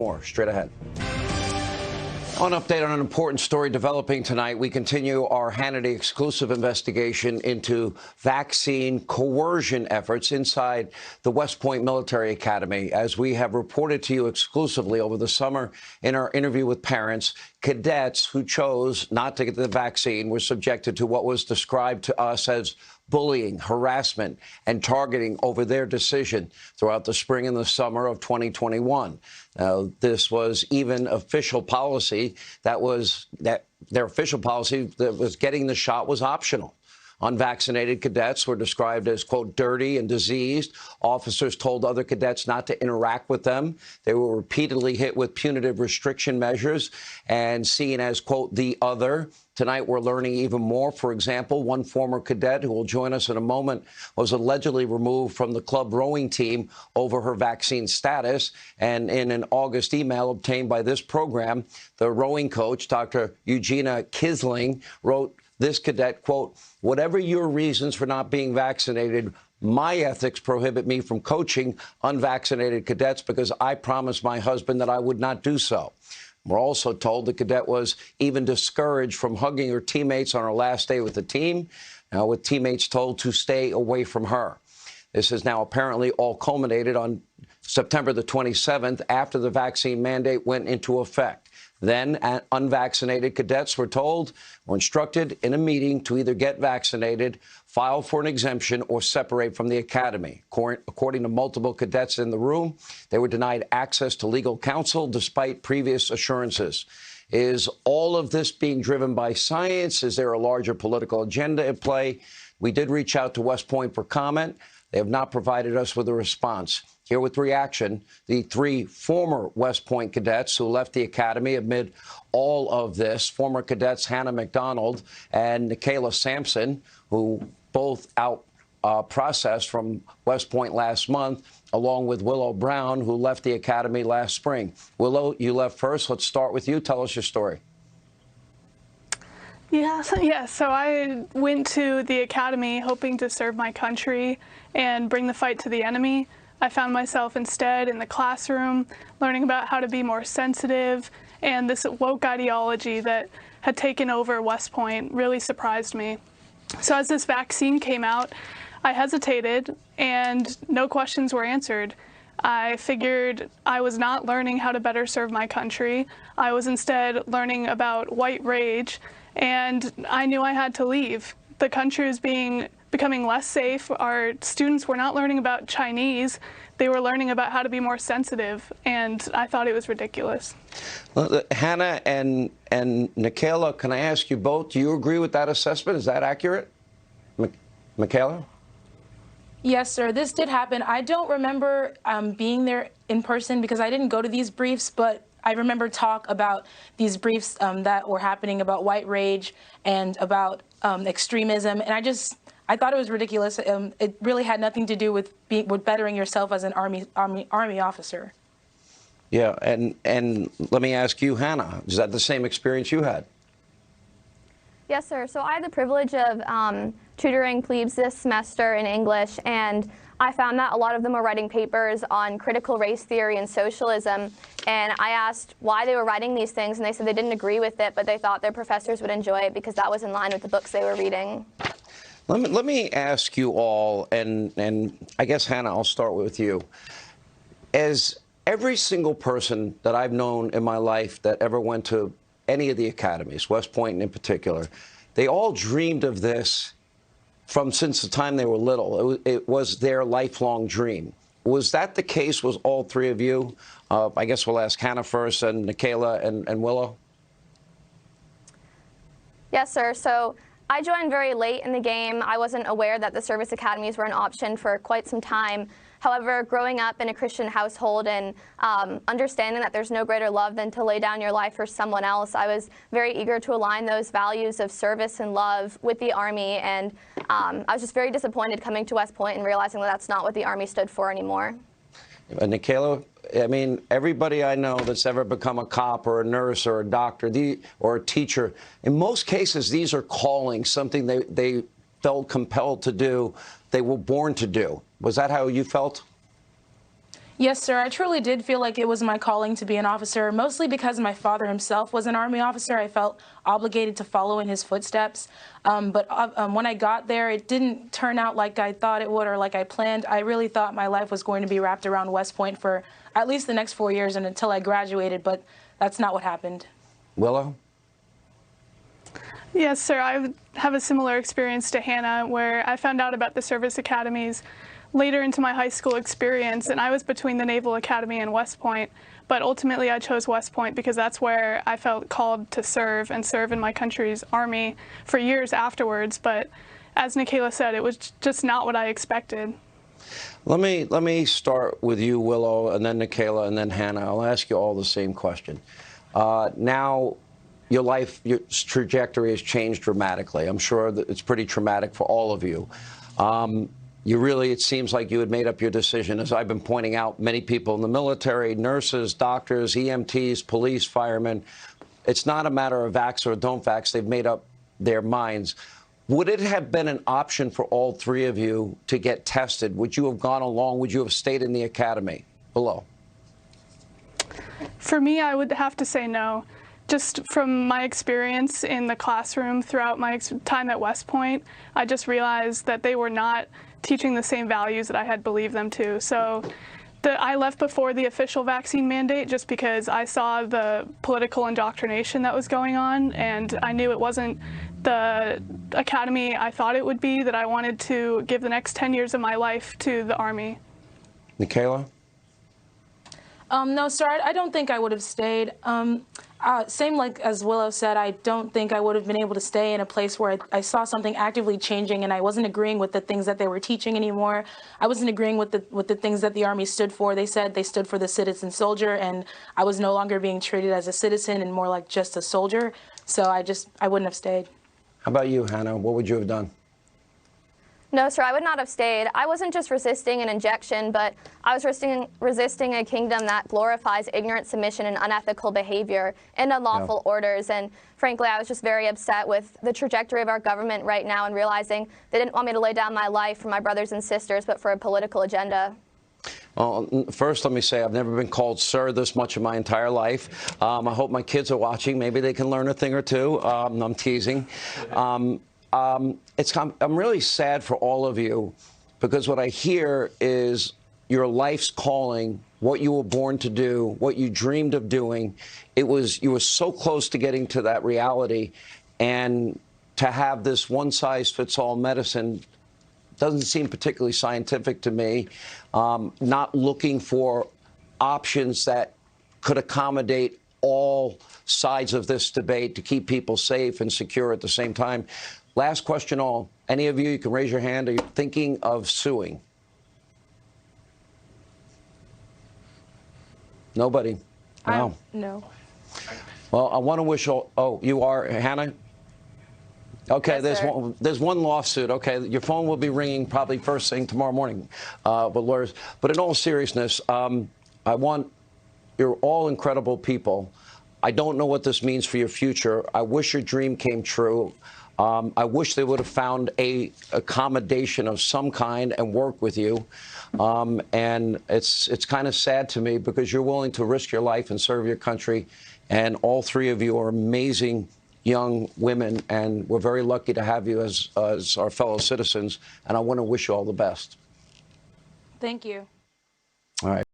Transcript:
More straight ahead. On update on an important story developing tonight, we continue our Hannity exclusive investigation into vaccine coercion efforts inside the West Point Military Academy. As we have reported to you exclusively over the summer in our interview with parents, cadets who chose not to get the vaccine were subjected to what was described to us as bullying, harassment, and targeting over their decision throughout the spring and the summer of 2021. This was even official policy that their official policy that was getting the shot was optional. Unvaccinated cadets were described as, quote, dirty and diseased. Officers told other cadets not to interact with them. They were repeatedly hit with punitive restriction measures and seen as, quote, the other. Tonight, we're learning even more. For example, one former cadet who will join us in a moment was allegedly removed from the club rowing team over her vaccine status. And in an August email obtained by this program, the rowing coach, Dr. Eugenia Kisling, wrote this cadet, quote, whatever your reasons for not being vaccinated, my ethics prohibit me from coaching unvaccinated cadets because I promised my husband that I would not do so. We're also told the cadet was even discouraged from hugging her teammates on her last day with the team, with teammates told to stay away from her. This is now apparently all culminated on September the 27th after the vaccine mandate went into effect. Then unvaccinated cadets were instructed in a meeting to either get vaccinated, file for an exemption, or separate from the academy. According to multiple cadets in the room, they were denied access to legal counsel despite previous assurances. Is all of this being driven by science? Is there a larger political agenda at play? We did reach out to West Point for comment. They have not provided us with a response. Here with reaction, the three former West Point cadets who left the academy amid all of this, former cadets Hannah MacDonald and Nickaylah Sampson, who both processed from West Point last month, along with Willow Brown, who left the academy last spring. Willow, you left first. Let's start with you. Tell us your story. So I went to the academy hoping to serve my country and bring the fight to the enemy. I found myself instead in the classroom learning about how to be more sensitive, and this woke ideology that had taken over West Point really surprised me. So as this vaccine came out, I hesitated and no questions were answered. I figured I was not learning how to better serve my country. I was instead learning about white rage, and I knew I had to leave. The country was becoming less safe. Our students were not learning about Chinese. They were learning about how to be more sensitive, and I thought it was ridiculous. Well, Hannah and Nickaylah, can I ask you both, do you agree with that assessment? Is that accurate? Nickaylah? Yes, sir. This did happen. I don't remember being there in person because I didn't go to these briefs, but I remember talk about these briefs that were happening about white rage and about extremism, and I thought it was ridiculous. It really had nothing to do with bettering yourself as an army officer. Yeah, and let me ask you, Hannah, is that the same experience you had? Yes, sir. So I had the privilege of tutoring plebes this semester in English, and I found that a lot of them were writing papers on critical race theory and socialism, and I asked why they were writing these things, and they said they didn't agree with it, but they thought their professors would enjoy it because that was in line with the books they were reading. Let me ask you all, and I guess, Hannah, I'll start with you. As every single person that I've known in my life that ever went to any of the academies, West Point in particular, they all dreamed of this since the time they were little. It was their lifelong dream. Was that the case with all three of you? I guess we'll ask Hannah first, and Nickaylah and Willow. Yes, sir. So I joined very late in the game. I wasn't aware that the service academies were an option for quite some time. However, growing up in a Christian household and understanding that there's no greater love than to lay down your life for someone else, I was very eager to align those values of service and love with the Army, and I was just very disappointed coming to West Point and realizing that that's not what the Army stood for anymore. Nickaylah, I mean, everybody I know that's ever become a cop or a nurse or a doctor or a teacher, in most cases, these are callings, something they felt compelled to do, they were born to do. Was that how you felt? Yes, sir. I truly did feel like it was my calling to be an officer, mostly because my father himself was an Army officer. I felt obligated to follow in his footsteps. But when I got there, it didn't turn out like I thought it would or like I planned. I really thought my life was going to be wrapped around West Point for at least the next 4 years and until I graduated, but that's not what happened. Willow? Yes, sir. I have a similar experience to Hannah, where I found out about the service academies later into my high school experience, and I was between the Naval Academy and West Point, but ultimately I chose West Point because that's where I felt called to serve and serve in my country's Army for years afterwards. But as Nickaylah said, it was just not what I expected. Let me start with you, Willow, and then Nickaylah, and then Hannah. I'll ask you all the same question. Now, your life, your trajectory has changed dramatically. I'm sure that it's pretty traumatic for all of you. It seems like you had made up your decision. As I've been pointing out, many people in the military, nurses, doctors, EMTs, police, firemen, it's not a matter of vax or don't vax. They've made up their minds. Would it have been an option for all three of you to get tested? Would you have gone along? Would you have stayed in the academy? Below. For me, I would have to say no. Just from my experience in the classroom throughout my time at West Point, I just realized that they were not teaching the same values that I had believed them to. So I left before the official vaccine mandate just because I saw the political indoctrination that was going on, and I knew it wasn't the academy I thought it would be, that I wanted to give the next 10 years of my life to the Army. Nickaylah? No, sir, I don't think I would have stayed. Same like as Willow said, I don't think I would have been able to stay in a place where I saw something actively changing and I wasn't agreeing with the things that they were teaching anymore. I wasn't agreeing with the things that the Army stood for. They said they stood for the citizen soldier, and I was no longer being treated as a citizen and more like just a soldier. So I wouldn't have stayed. How about you, Hannah? What would you have done? No, sir, I would not have stayed. I wasn't just resisting an injection, but I was resisting a kingdom that glorifies ignorant submission and unethical behavior and unlawful orders. And frankly, I was just very upset with the trajectory of our government right now and realizing they didn't want me to lay down my life for my brothers and sisters, but for a political agenda. Well, first, let me say I've never been called sir this much in my entire life. I hope my kids are watching. Maybe they can learn a thing or two. I'm teasing. I'm really sad for all of you, because what I hear is your life's calling, what you were born to do, what you dreamed of doing. You were so close to getting to that reality, and to have this one-size-fits-all medicine doesn't seem particularly scientific to me. Not looking for options that could accommodate all sides of this debate to keep people safe and secure at the same time. Last question, all. Any of you can raise your hand. Are you thinking of suing? Nobody? No. No. Well, I want to wish all. Oh, you are, Hannah? Okay, Yes, there's one lawsuit. Okay, your phone will be ringing probably first thing tomorrow morning with lawyers. But in all seriousness, you're all incredible people. I don't know what this means for your future. I wish your dream came true. I wish they would have found a accommodation of some kind and work with you. And it's kind of sad to me, because you're willing to risk your life and serve your country. And all three of you are amazing young women, and we're very lucky to have you as our fellow citizens. And I want to wish you all the best. Thank you. All right.